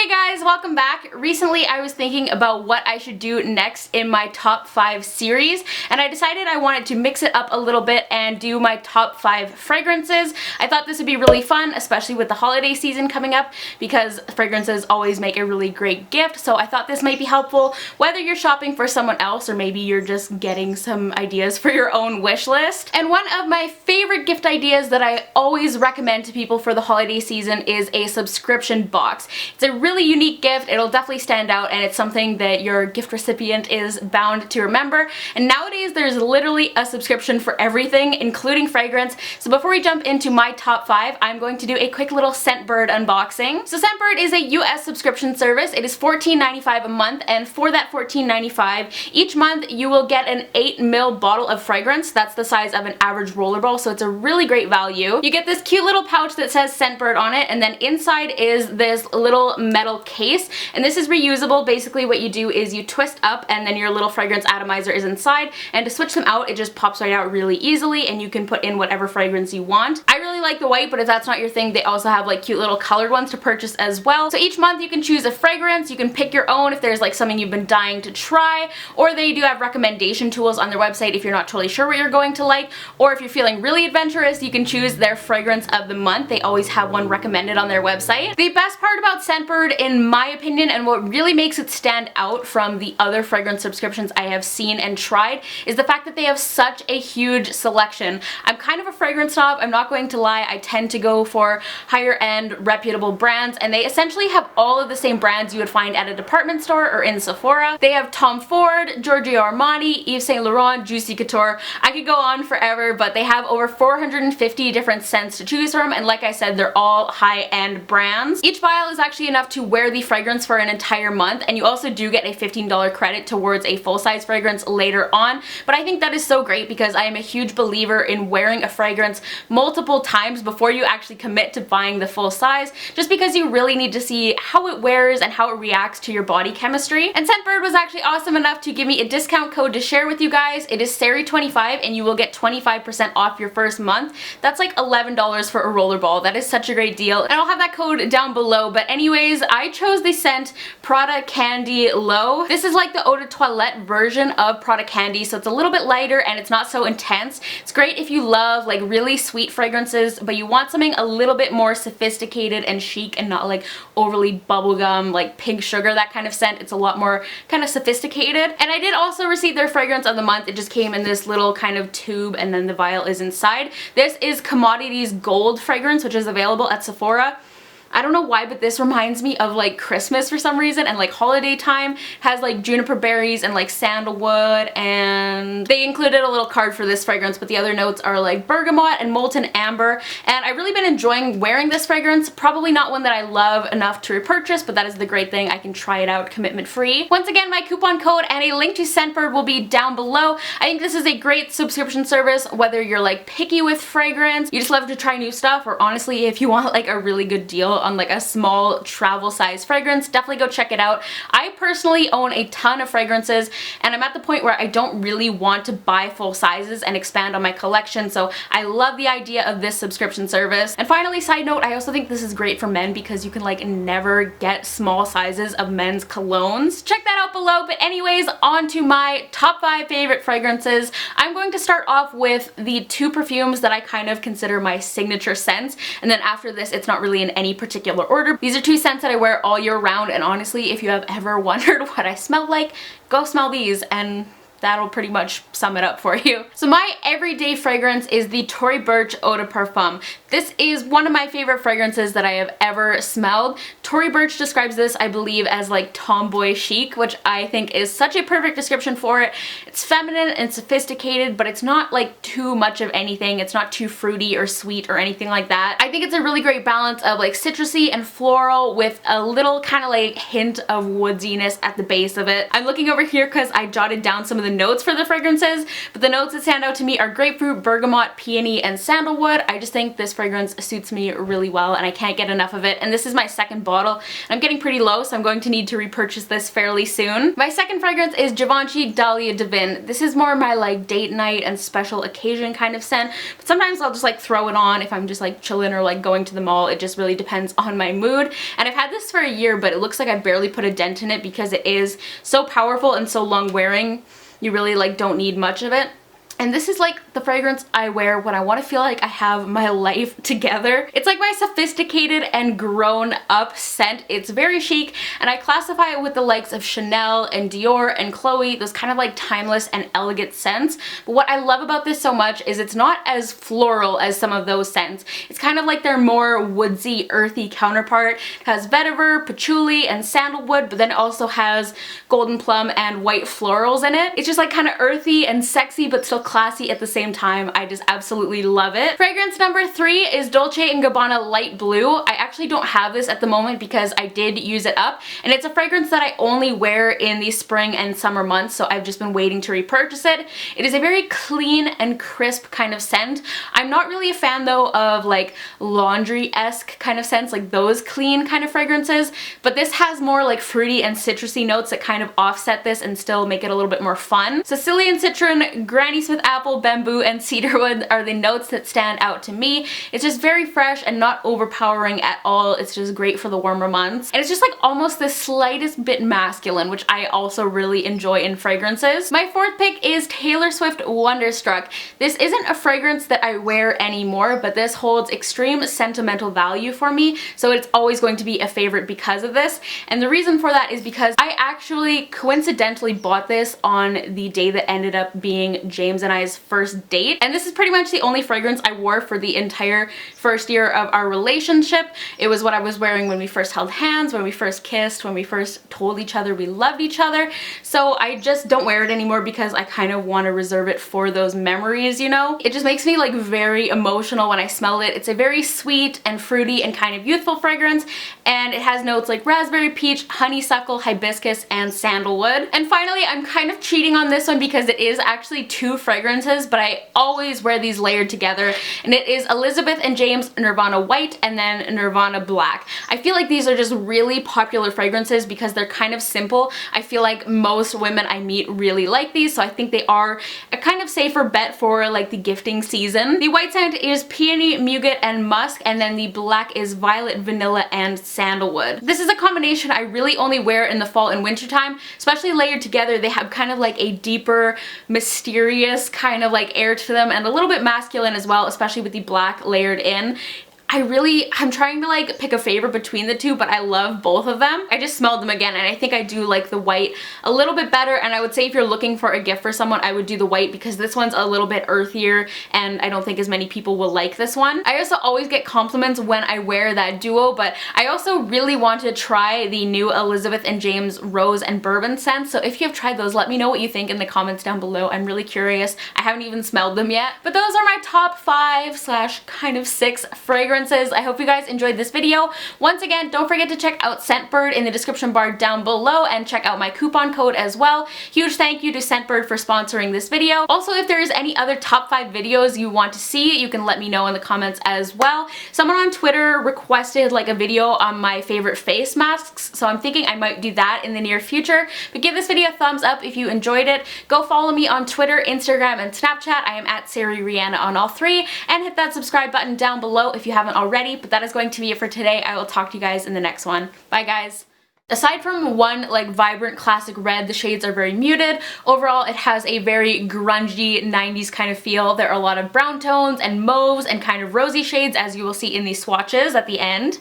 Guys, welcome back. Recently I was thinking about what I should do next in my top 5 series, and I decided I wanted to mix it up a little bit and do my top 5 fragrances. I thought this would be really fun, especially with the holiday season coming up, because fragrances always make a really great gift, so I thought this might be helpful whether you're shopping for someone else or maybe you're just getting some ideas for your own wish list. And one of my favorite gift ideas that I always recommend to people for the holiday season is a subscription box. It's a really unique gift, it'll definitely stand out, and it's something that your gift recipient is bound to remember. And nowadays there's literally a subscription for everything, including fragrance. So before we jump into my top 5, I'm going to do a quick little Scentbird unboxing. So Scentbird is a US subscription service. It is $14.95 a month, and for that $14.95 each month you will get an 8 ml bottle of fragrance. That's the size of an average rollerball, so it's a really great value. You get this cute little pouch that says Scentbird on it, and then inside is this little metal case, and this is reusable. Basically what you do is you twist up and then your little fragrance atomizer is inside, and to switch them out it just pops right out really easily, and you can put in whatever fragrance you want. I really like the white, but if that's not your thing, they also have like cute little colored ones to purchase as well. So each month you can choose a fragrance, you can pick your own if there's like something you've been dying to try, or they do have recommendation tools on their website if you're not totally sure what you're going to like, or if you're feeling really adventurous you can choose their fragrance of the month. They always have one recommended on their website. The best part about Scentbird, in my opinion, and what really makes it stand out from the other fragrance subscriptions I have seen and tried, is the fact that they have such a huge selection. I'm kind of a fragrance snob, I'm not going to lie. I tend to go for higher end reputable brands, and they essentially have all of the same brands you would find at a department store or in Sephora. They have Tom Ford, Giorgio Armani, Yves Saint Laurent, Juicy Couture. I could go on forever, but they have over 450 different scents to choose from, and like I said, they're all high-end brands. Each vial is actually enough to wear the fragrance for an entire month, and you also do get a $15 credit towards a full-size fragrance later on. But I think that is so great because I am a huge believer in wearing a fragrance multiple times before you actually commit to buying the full size, just because you really need to see how it wears and how it reacts to your body chemistry. And Scentbird was actually awesome enough to give me a discount code to share with you guys. It is SARI25, and you will get 25% off your first month. That's like $11 for a rollerball. That is such a great deal, and I'll have that code down below. But anyways, I chose the scent Prada Candy Low. This is like the eau de toilette version of Prada Candy, so it's a little bit lighter and it's not so intense. It's great if you love like really sweet fragrances, but you want something a little bit more sophisticated and chic and not like overly bubblegum, like pink sugar, that kind of scent. It's a lot more kind of sophisticated. And I did also receive their fragrance of the month. It just came in this little kind of tube, and then the vial is inside. This is Commodities Gold fragrance, which is available at Sephora. I don't know why, but this reminds me of like Christmas for some reason, and like holiday time. It has like juniper berries and like sandalwood, and they included a little card for this fragrance, but the other notes are like bergamot and molten amber. And I've really been enjoying wearing this fragrance. Probably not one that I love enough to repurchase, but that is the great thing. I can try it out commitment free. Once again, my coupon code and a link to Scentbird will be down below. I think this is a great subscription service, whether you're like picky with fragrance, you just love to try new stuff, or honestly if you want like a really good deal on like a small travel size fragrance, definitely go check it out. I personally own a ton of fragrances, and I'm at the point where I don't really want to buy full sizes and expand on my collection, so I love the idea of this subscription service. And finally, side note, I also think this is great for men because you can like never get small sizes of men's colognes. Check that out below. But anyways, on to my top 5 favorite fragrances. I'm going to start off with the 2 perfumes that I kind of consider my signature scents, and then after this it's not really in any particular order. These are 2 scents that I wear all year round, and honestly if you have ever wondered what I smell like, go smell these and that'll pretty much sum it up for you. So my everyday fragrance is the Tory Burch Eau de Parfum. This is one of my favorite fragrances that I have ever smelled. Tory Burch describes this, I believe, as like tomboy chic, which I think is such a perfect description for it. It's feminine and sophisticated, but it's not like too much of anything. It's not too fruity or sweet or anything like that. I think it's a really great balance of like citrusy and floral with a little kind of like hint of woodiness at the base of it. I'm looking over here because I jotted down some of the the notes for the fragrances, but the notes that stand out to me are grapefruit, bergamot, peony, and sandalwood. I just think this fragrance suits me really well and I can't get enough of it. And this is my second bottle. I'm getting pretty low, so I'm going to need to repurchase this fairly soon. My second fragrance is Givenchy Dahlia Divin. This is more my like date night and special occasion kind of scent, but sometimes I'll just like throw it on if I'm just like chilling or like going to the mall. It just really depends on my mood. And I've had this for a year, but it looks like I barely put a dent in it because it is so powerful and so long wearing. You really like don't need much of it. And this is like the fragrance I wear when I want to feel like I have my life together. It's like my sophisticated and grown up scent. It's very chic, and I classify it with the likes of Chanel and Dior and Chloe, those kind of like timeless and elegant scents. But what I love about this so much is it's not as floral as some of those scents. It's kind of like their more woodsy, earthy counterpart. It has vetiver, patchouli, and sandalwood, but then it also has golden plum and white florals in it. It's just like kind of earthy and sexy, but still classy at the same time. I just absolutely love it. Fragrance number 3 is Dolce & Gabbana Light Blue. I actually don't have this at the moment because I did use it up, and it's a fragrance that I only wear in the spring and summer months, so I've just been waiting to repurchase it. It is a very clean and crisp kind of scent. I'm not really a fan though of like laundry-esque kind of scents, like those clean kind of fragrances, but this has more like fruity and citrusy notes that kind of offset this and still make it a little bit more fun. Sicilian citron, Granny Smith apple, bamboo, and cedarwood are the notes that stand out to me. It's just very fresh and not overpowering at all. It's just great for the warmer months. And it's just like almost the slightest bit masculine, which I also really enjoy in fragrances. My fourth pick is Taylor Swift Wonderstruck. This isn't a fragrance that I wear anymore, but this holds extreme sentimental value for me, so it's always going to be a favorite because of this. And the reason for that is because I actually coincidentally bought this on the day that ended up being James and I's first date, and this is pretty much the only fragrance I wore for the entire first year of our relationship. It was what I was wearing when we first held hands, when we first kissed, when we first told each other we loved each other. So I just don't wear it anymore because I kind of want to reserve it for those memories, you know? It just makes me like very emotional when I smell it. It's a very sweet and fruity and kind of youthful fragrance, and it has notes like raspberry, peach, honeysuckle, hibiscus, and sandalwood. And finally, I'm kind of cheating on this one because it is actually 2 fragrances, but I always wear these layered together, and it is Elizabeth and James Nirvana White and then Nirvana Black. I feel like these are just really popular fragrances because they're kind of simple. I feel like most women I meet really like these, so I think they are a kind of safer bet for like the gifting season. The white scent is peony, muguet, and musk, and then the black is violet, vanilla, and sandalwood. This is a combination I really only wear in the fall and winter time, especially layered together. They have kind of like a deeper, mysterious kind of like air to them and a little bit masculine as well, especially with the black layered in. I'm trying to like pick a favorite between the two, but I love both of them. I just smelled them again, and I think I do like the white a little bit better, and I would say if you're looking for a gift for someone, I would do the white because this one's a little bit earthier and I don't think as many people will like this one. I also always get compliments when I wear that duo, but I also really want to try the new Elizabeth and James Rose and Bourbon scents, so if you have tried those, let me know what you think in the comments down below. I'm really curious. I haven't even smelled them yet. But those are my top 5/ kind of 6 fragrances. I hope you guys enjoyed this video. Once again, don't forget to check out Scentbird in the description bar down below and check out my coupon code as well. Huge thank you to Scentbird for sponsoring this video. Also, if there is any other top 5 videos you want to see, you can let me know in the comments as well. Someone on Twitter requested like a video on my favorite face masks, so I'm thinking I might do that in the near future. But give this video a thumbs up if you enjoyed it. Go follow me on Twitter, Instagram, and Snapchat. I am at SariReanna on all 3, and hit that subscribe button down below if you haven't already. But that is going to be it for today. I will talk to you guys in the next one. Bye guys. Aside from one like vibrant classic red, the shades are very muted. Overall, it has a very grungy 90s kind of feel. There are a lot of brown tones and mauves and kind of rosy shades, as you will see in these swatches at the end.